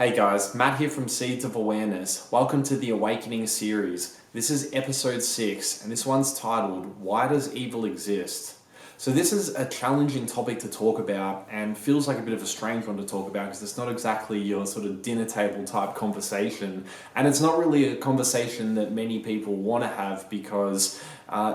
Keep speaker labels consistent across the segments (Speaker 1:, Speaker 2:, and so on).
Speaker 1: Hey guys, Matt here from Seeds of Awareness. Welcome to the Awakening series. This is episode 6, and this one's titled, Why Does Evil Exist? So this is a challenging topic to talk about and feels like a bit of a strange one to talk about because it's not exactly your sort of dinner table type conversation, and it's not really a conversation that many people want to have because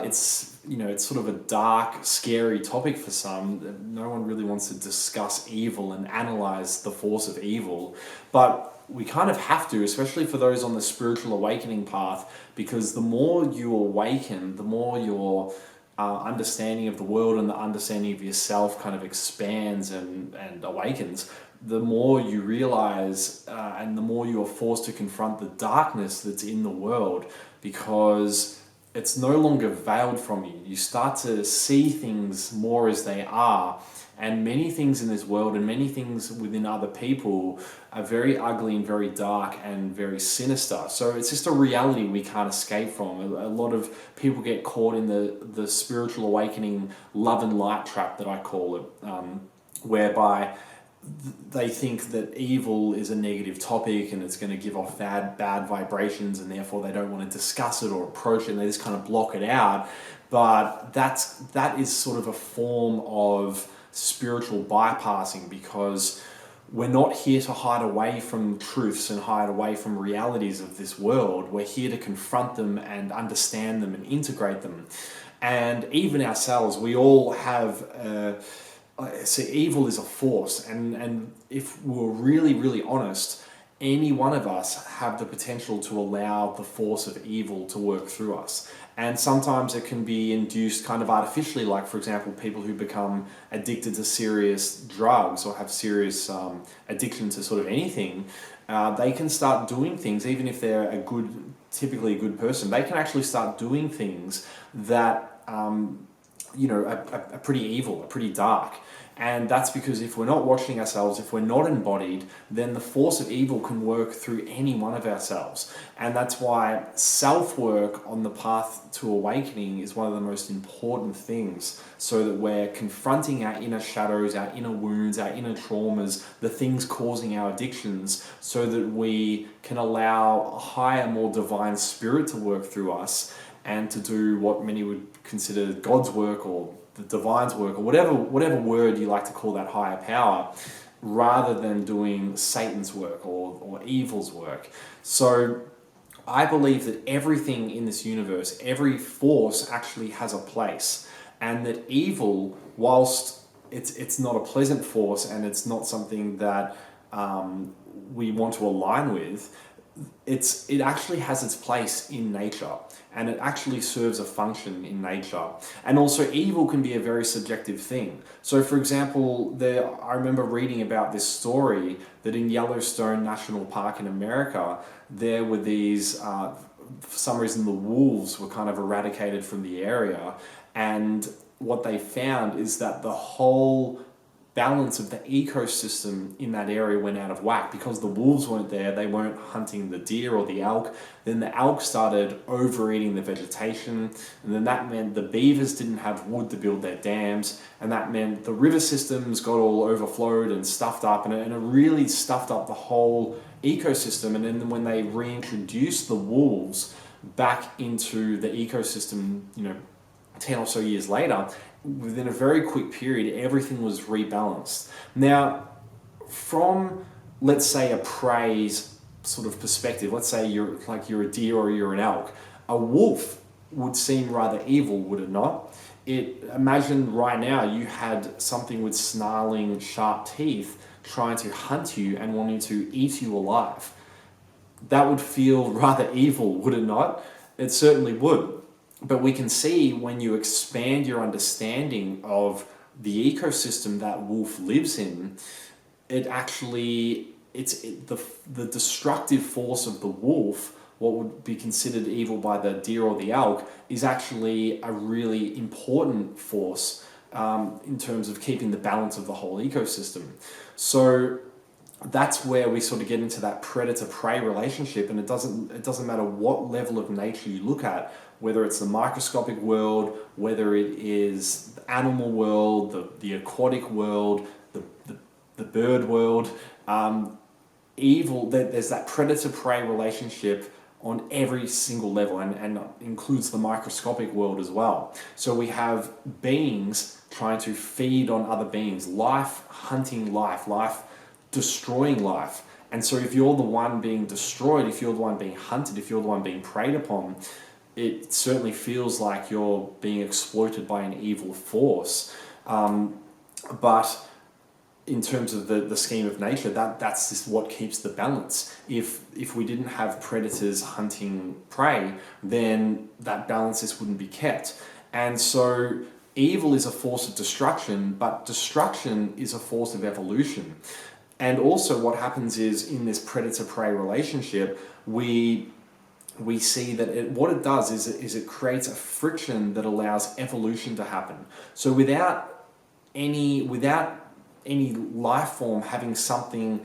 Speaker 1: it's sort of a dark, scary topic for some. No one really wants to discuss evil and analyze the force of evil, but we kind of have to, especially for those on the spiritual awakening path, because the more you awaken, the more your understanding of the world and the understanding of yourself kind of expands and awakens, the more you realize and the more you are forced to confront the darkness that's in the world, because it's no longer veiled from you. You start to see things more as they are, and many things in this world and many things within other people are very ugly and very dark and very sinister. So it's just a reality we can't escape from. A lot of people get caught in the spiritual awakening love and light trap that I call it, whereby they think that evil is a negative topic and it's going to give off bad vibrations, and therefore they don't want to discuss it or approach it, and they just kind of block it out. But that is sort of a form of spiritual bypassing, because we're not here to hide away from truths and hide away from realities of this world. We're here to confront them and understand them and integrate them. And even ourselves, we all have so evil is a force, and if we're really, really honest, any one of us have the potential to allow the force of evil to work through us. And sometimes it can be induced kind of artificially, like, for example, people who become addicted to serious drugs or have serious addiction to sort of anything. They can start doing things, even if they're typically a good person, they can actually start doing things that are pretty evil, are pretty dark. And that's because if we're not watching ourselves, if we're not embodied, then the force of evil can work through any one of ourselves. And that's why self-work on the path to awakening is one of the most important things, so that we're confronting our inner shadows, our inner wounds, our inner traumas, the things causing our addictions, so that we can allow a higher, more divine spirit to work through us and to do what many would consider God's work or the divine's work, or whatever word you like to call that higher power, rather than doing Satan's work or evil's work. So I believe that everything in this universe, every force actually has a place, and that evil, whilst it's not a pleasant force and it's not something that we want to align with, it actually has its place in nature, and it actually serves a function in nature. And also evil can be a very subjective thing. So for example, I remember reading about this story that in Yellowstone National Park in America, there were these, for some reason the wolves were kind of eradicated from the area, and what they found is that the whole balance of the ecosystem in that area went out of whack because the wolves weren't there. They weren't hunting the deer or the elk. Then the elk started overeating the vegetation, and then that meant the beavers didn't have wood to build their dams, and that meant the river systems got all overflowed and stuffed up, and it really stuffed up the whole ecosystem. And then when they reintroduced the wolves back into the ecosystem, 10 or so years later, within a very quick period, everything was rebalanced. Now, from, let's say, a prey's sort of perspective, let's say you're a deer or you're an elk, a wolf would seem rather evil, would it not? Imagine right now you had something with snarling, sharp teeth trying to hunt you and wanting to eat you alive. That would feel rather evil, would it not? It certainly would. But we can see when you expand your understanding of the ecosystem that wolf lives in, the destructive force of the wolf, what would be considered evil by the deer or the elk, is actually a really important force in terms of keeping the balance of the whole ecosystem. So that's where we sort of get into that predator-prey relationship, and it doesn't matter what level of nature you look at, whether it's the microscopic world, whether it is the animal world, the aquatic world, the bird world. evil, there's that predator-prey relationship on every single level, and includes the microscopic world as well. So we have beings trying to feed on other beings, life hunting life, life destroying life. And so if you're the one being destroyed, if you're the one being hunted, if you're the one being preyed upon, it certainly feels like you're being exploited by an evil force. But in terms of the scheme of nature, that's just what keeps the balance. If we didn't have predators hunting prey, then that balance just wouldn't be kept. And so evil is a force of destruction, but destruction is a force of evolution. And also what happens is, in this predator-prey relationship, we see that what it does is it creates a friction that allows evolution to happen. So without any life form having something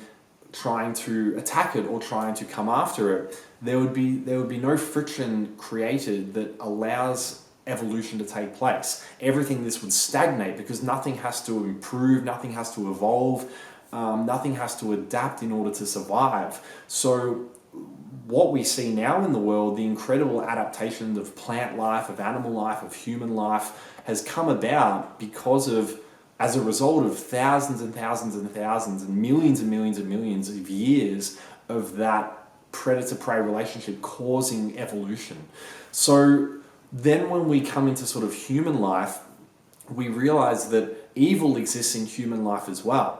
Speaker 1: trying to attack it or trying to come after it, there would be no friction created that allows evolution to take place. Everything this would stagnate, because nothing has to improve, nothing has to evolve, nothing has to adapt in order to survive. So what we see now in the world, the incredible adaptation of plant life, of animal life, of human life, has come about as a result of thousands and thousands and thousands and millions and millions and millions of years of that predator-prey relationship causing evolution. So then when we come into sort of human life, we realize that evil exists in human life as well.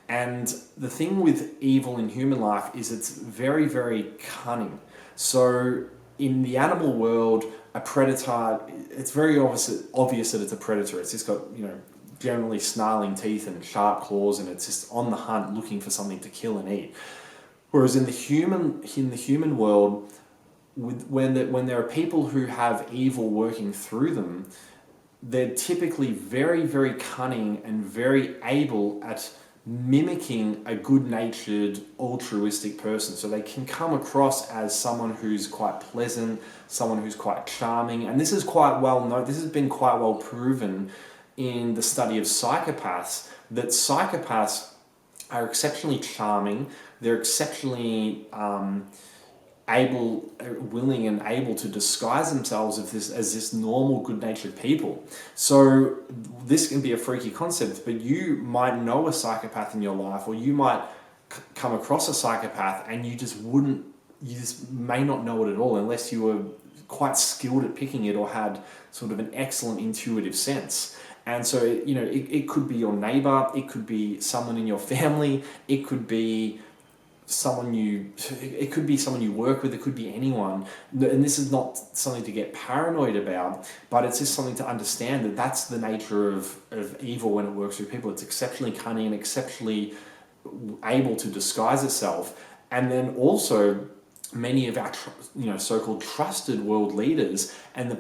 Speaker 1: And the thing with evil in human life is it's very, very cunning. So in the animal world, a predator, it's very obvious that it's a predator. It's just got, generally snarling teeth and sharp claws, and it's just on the hunt looking for something to kill and eat. Whereas in the human world, when there are people who have evil working through them, they're typically very, very cunning and very able at mimicking a good-natured, altruistic person. So they can come across as someone who's quite pleasant, someone who's quite charming, and this is quite well known. This has been quite well proven in the study of psychopaths, that psychopaths are exceptionally charming. They're exceptionally willing and able to disguise themselves as this normal, good-natured people. So this can be a freaky concept, but you might know a psychopath in your life, or you might come across a psychopath, and you just may not know it at all unless you were quite skilled at picking it or had sort of an excellent intuitive sense. And so, it could be your neighbor, it could be someone in your family, it could be someone you work with, it could be anyone. And this is not something to get paranoid about, but it's just something to understand that that's the nature of evil when it works through people. It's exceptionally cunning and exceptionally able to disguise itself. And then also, many of our so-called trusted world leaders and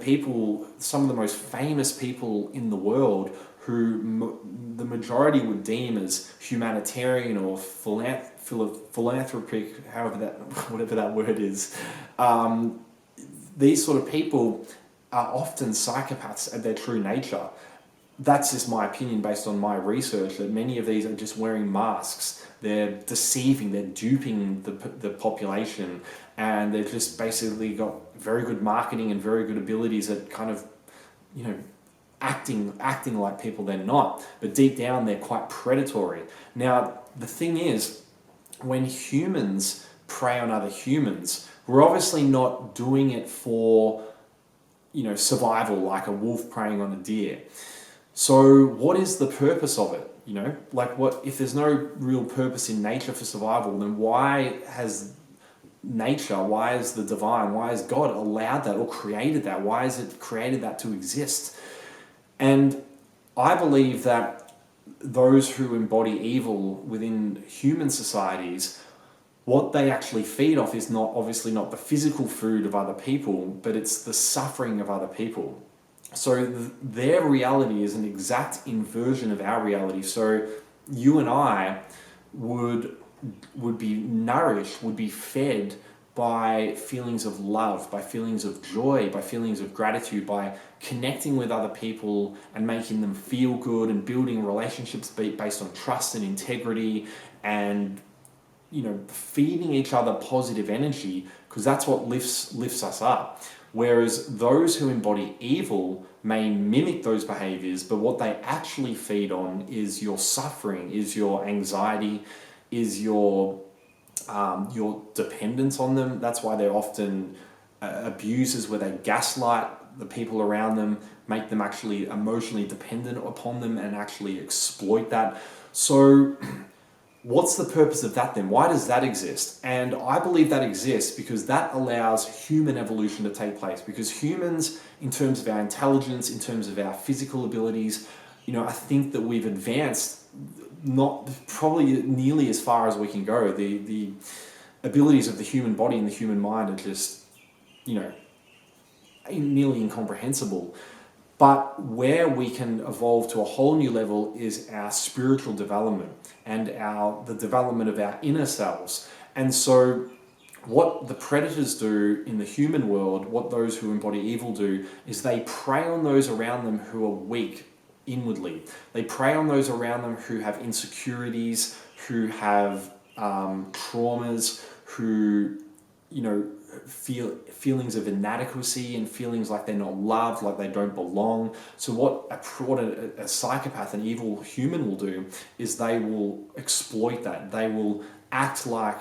Speaker 1: some of the most famous people in the world, who the majority would deem as humanitarian or philanthropic, whatever that word is, these sort of people are often psychopaths at their true nature. That's just my opinion based on my research, that many of these are just wearing masks. They're deceiving, they're duping the population, and they've just basically got very good marketing and very good abilities at kind of, acting like people they're not. But deep down, they're quite predatory. Now, the thing is, when humans prey on other humans, we're obviously not doing it for, survival, like a wolf preying on a deer. So what is the purpose of it? If there's no real purpose in nature for survival, then why has the divine, why has God allowed that or created that? Why has it created that to exist? And I believe that those who embody evil within human societies, what they actually feed off is obviously not the physical food of other people, but it's the suffering of other people. So their reality is an exact inversion of our reality. So you and I would be nourished, would be fed by feelings of love, by feelings of joy, by feelings of gratitude, by connecting with other people and making them feel good and building relationships based on trust and integrity and feeding each other positive energy, because that's what lifts us up. Whereas those who embody evil may mimic those behaviors, but what they actually feed on is your suffering, is your anxiety, is your dependence on them. That's why they're often abusers, where they gaslight the people around them, make them actually emotionally dependent upon them, and actually exploit that. So what's the purpose of that then? Why does that exist? And I believe that exists because that allows human evolution to take place. Because humans, in terms of our intelligence, in terms of our physical abilities, I think that we've advanced not probably nearly as far as we can go. The abilities of the human body and the human mind are just, nearly incomprehensible. But where we can evolve to a whole new level is our spiritual development and the development of our inner selves. And so what the predators do in the human world, what those who embody evil do, is they prey on those around them who are weak inwardly. They prey on those around them who have insecurities, who have traumas, who, feel feelings of inadequacy and feelings like they're not loved, like they don't belong. So what a psychopath, an evil human will do is they will exploit that. They will act like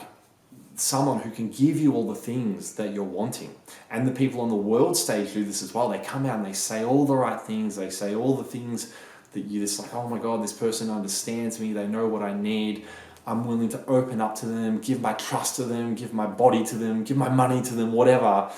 Speaker 1: someone who can give you all the things that you're wanting. And the people on the world stage do this as well. They come out and they say all the right things. They say all the things that you're just like, oh my God, this person understands me. They know what I need. I'm willing to open up to them, give my trust to them, give my body to them, give my money to them, whatever.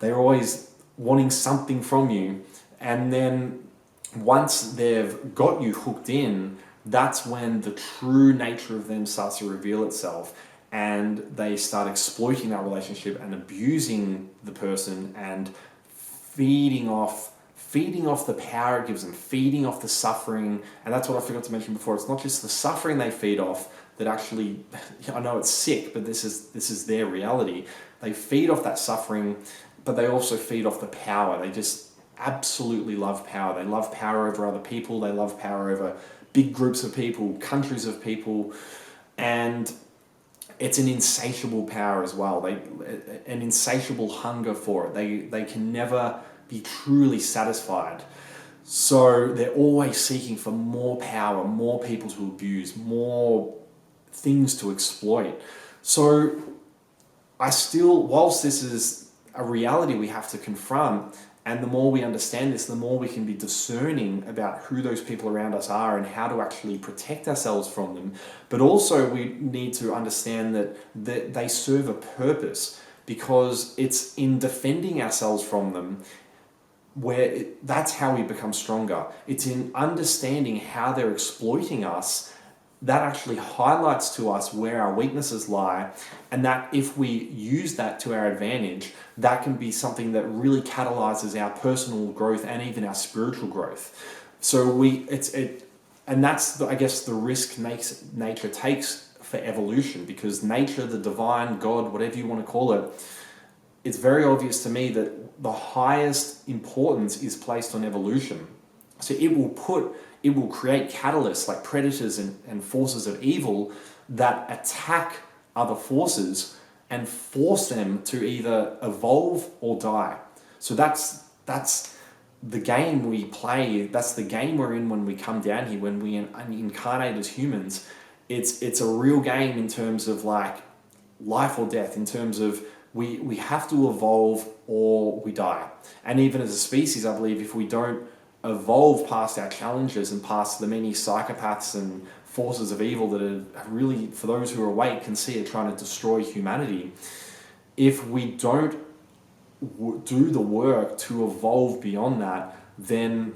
Speaker 1: They're always wanting something from you. And then once they've got you hooked in, that's when the true nature of them starts to reveal itself. And they start exploiting that relationship and abusing the person and feeding off the power it gives them, feeding off the suffering. And that's what I forgot to mention before. It's not just the suffering they feed off that actually, I know it's sick, but this is their reality. They feed off that suffering, but they also feed off the power. They just absolutely love power. They love power over other people. They love power over big groups of people, countries of people. And it's an insatiable power as well. An insatiable hunger for it. They can never be truly satisfied. So they're always seeking for more power, more people to abuse, more things to exploit. So whilst this is a reality we have to confront, and the more we understand this, the more we can be discerning about who those people around us are and how to actually protect ourselves from them. But also we need to understand that they serve a purpose, because it's in defending ourselves from them that's how we become stronger. It's in understanding how they're exploiting us that actually highlights to us where our weaknesses lie, and that if we use that to our advantage, that can be something that really catalyzes our personal growth and even our spiritual growth. So and that's I guess the risk nature takes for evolution, because nature, the divine, God, whatever you want to call it, it's very obvious to me that the highest importance is placed on evolution. So it will create catalysts like predators and forces of evil that attack other forces and force them to either evolve or die. So that's the game we play. That's the game we're in when we come down here, when we incarnate as humans. It's a real game in terms of like life or death, in terms of we have to evolve or we die. And even as a species, I believe if we don't evolve past our challenges and past the many psychopaths and forces of evil that are really, for those who are awake, can see it trying to destroy humanity, if we don't do the work to evolve beyond that, then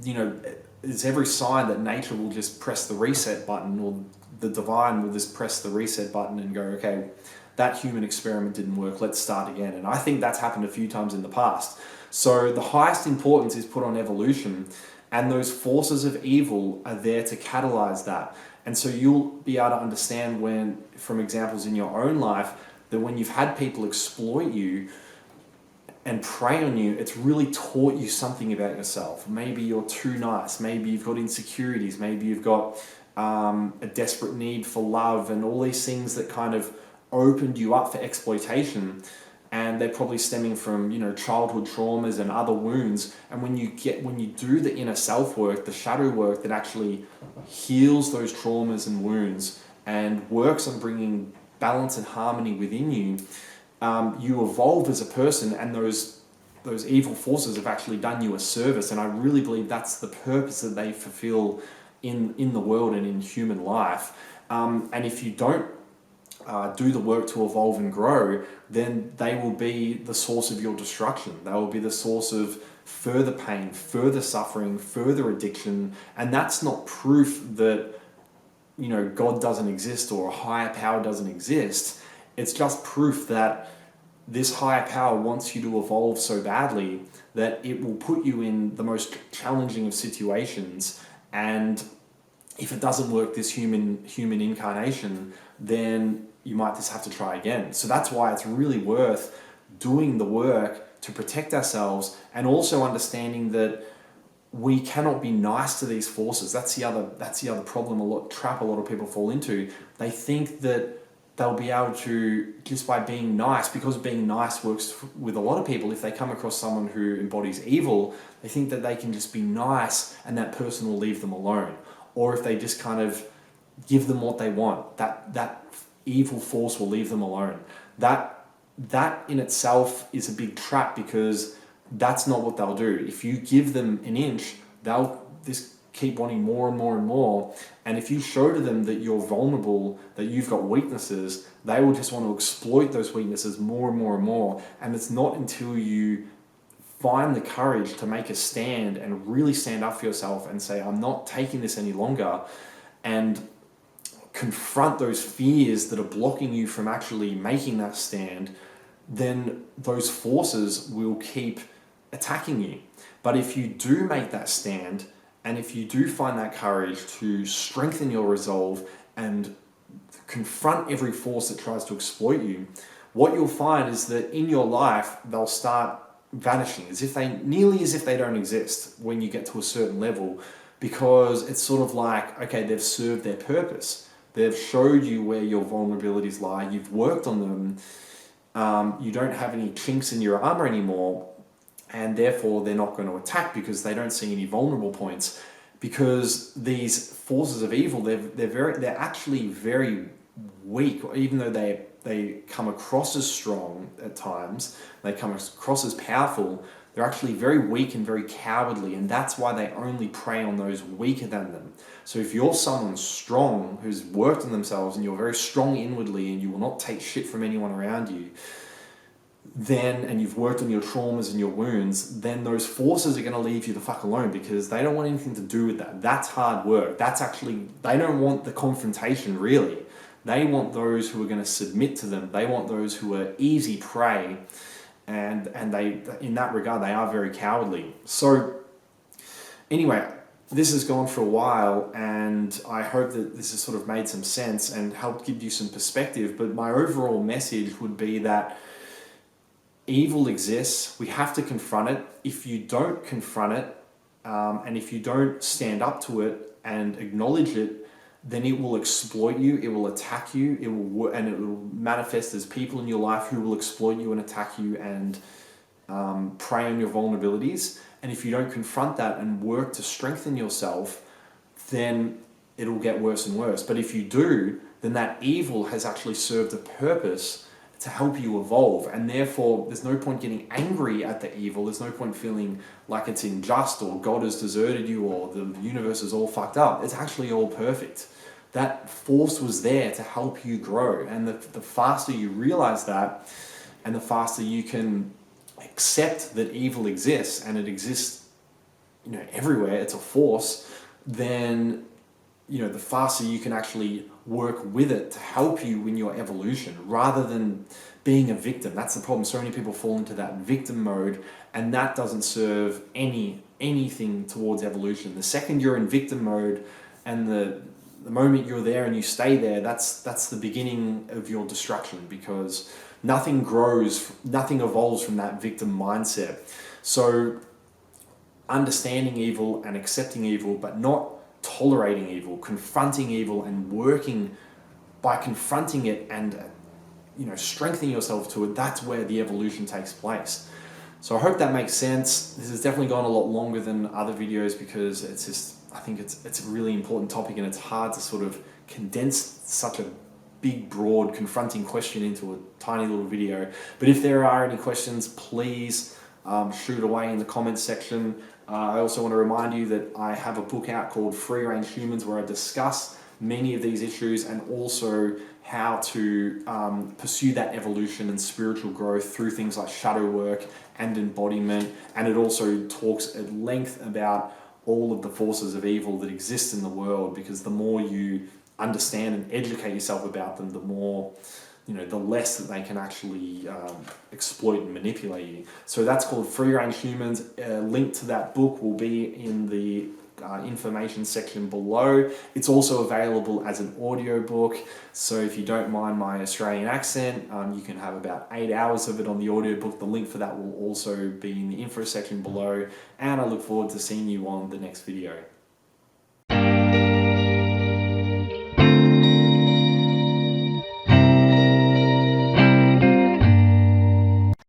Speaker 1: there's every sign that nature will just press the reset button, or the divine will just press the reset button and go, okay, that human experiment didn't work, let's start again. And I think that's happened a few times in the past. So the highest importance is put on evolution, and those forces of evil are there to catalyze that. And so you'll be able to understand from examples in your own life, that when you've had people exploit you and prey on you, it's really taught you something about yourself. Maybe you're too nice, maybe you've got insecurities, maybe you've got a desperate need for love, and all these things that kind of opened you up for exploitation. And they're probably stemming from, childhood traumas and other wounds. And when you do the inner self work, the shadow work that actually heals those traumas and wounds and works on bringing balance and harmony within you, you evolve as a person, and those evil forces have actually done you a service. And I really believe that's the purpose that they fulfill in the world and in human life. And if you don't do the work to evolve and grow, then they will be the source of your destruction. They will be the source of further pain, further suffering, further addiction. And that's not proof that, God doesn't exist or a higher power doesn't exist. It's just proof that this higher power wants you to evolve so badly that it will put you in the most challenging of situations. And if it doesn't work this human incarnation, then you might just have to try again. So that's why it's really worth doing the work to protect ourselves, and also understanding that we cannot be nice to these forces. That's the other problem, trap a lot of people fall into. They think that they'll be able to, just by being nice, because being nice works with a lot of people. If they come across someone who embodies evil, they think that they can just be nice and that person will leave them alone. Or if they just kind of give them what they want, that evil force will leave them alone. That in itself is a big trap, because that's not what they'll do. If you give them an inch, they'll just keep wanting more and more and more. And if you show to them that you're vulnerable, that you've got weaknesses, they will just want to exploit those weaknesses more and more and more. And it's not until you find the courage to make a stand and really stand up for yourself and say, I'm not taking this any longer, and confront those fears that are blocking you from actually making that stand, then those forces will keep attacking you. But if you do make that stand, and if you do find that courage to strengthen your resolve and confront every force that tries to exploit you, what you'll find is that in your life, they'll start vanishing, nearly as if they don't exist when you get to a certain level, because it's sort of like, okay, they've served their purpose. They've showed you where your vulnerabilities lie. You've worked on them. You don't have any chinks in your armor anymore, and therefore they're not going to attack because they don't see any vulnerable points. Because these forces of evil, they're actually very weak, even though they come across as strong at times, they come across as powerful. They're actually very weak and very cowardly, and that's why they only prey on those weaker than them. So if you're someone strong who's worked on themselves, and you're very strong inwardly, and you will not take shit from anyone around you, and you've worked on your traumas and your wounds, then those forces are going to leave you the fuck alone, because they don't want anything to do with that. That's hard work. They don't want the confrontation, really. They want those who are going to submit to them. They want those who are easy prey. And they, in that regard, they are very cowardly. So anyway, this has gone for a while, and I hope that this has sort of made some sense and helped give you some perspective. But my overall message would be that evil exists. We have to confront it. If you don't confront it, and if you don't stand up to it and acknowledge it, then it will exploit you, it will attack you, it will manifest as people in your life who will exploit you and attack you and prey on your vulnerabilities. And if you don't confront that and work to strengthen yourself, then it'll get worse and worse. But if you do, then that evil has actually served a purpose to help you evolve. And therefore, there's no point getting angry at the evil. There's no point feeling like it's unjust or God has deserted you or the universe is all fucked up. It's actually all perfect. That force was there to help you grow. And the faster you realize that, and the faster you can accept that evil exists, and it exists, everywhere, it's a force, then, the faster you can actually work with it to help you in your evolution, rather than being a victim. That's the problem. So many people fall into that victim mode, and that doesn't serve anything towards evolution. The second you're in victim mode, and the moment you're there and you stay there, that's the beginning of your destruction, because nothing grows, nothing evolves from that victim mindset. So understanding evil and accepting evil, but not tolerating evil, confronting evil, and working by confronting it and strengthening yourself to it. That's where the evolution takes place. So I hope that makes sense. This has definitely gone a lot longer than other videos because I think it's a really important topic, and it's hard to sort of condense such a big, broad, confronting question into a tiny little video. But if there are any questions, please shoot away in the comments section. I also want to remind you that I have a book out called Free Range Humans, where I discuss many of these issues and also how to pursue that evolution and spiritual growth through things like shadow work and embodiment. And it also talks at length about all of the forces of evil that exist in the world, because the more you understand and educate yourself about them, the more, the less that they can actually exploit and manipulate you. So that's called Free Range Humans. A link to that book will be in the information section below. It's also available as an audiobook, so if you don't mind my Australian accent, you can have about 8 hours of it on the audiobook. The link for that will also be in the info section below, and I look forward to seeing you on the next video.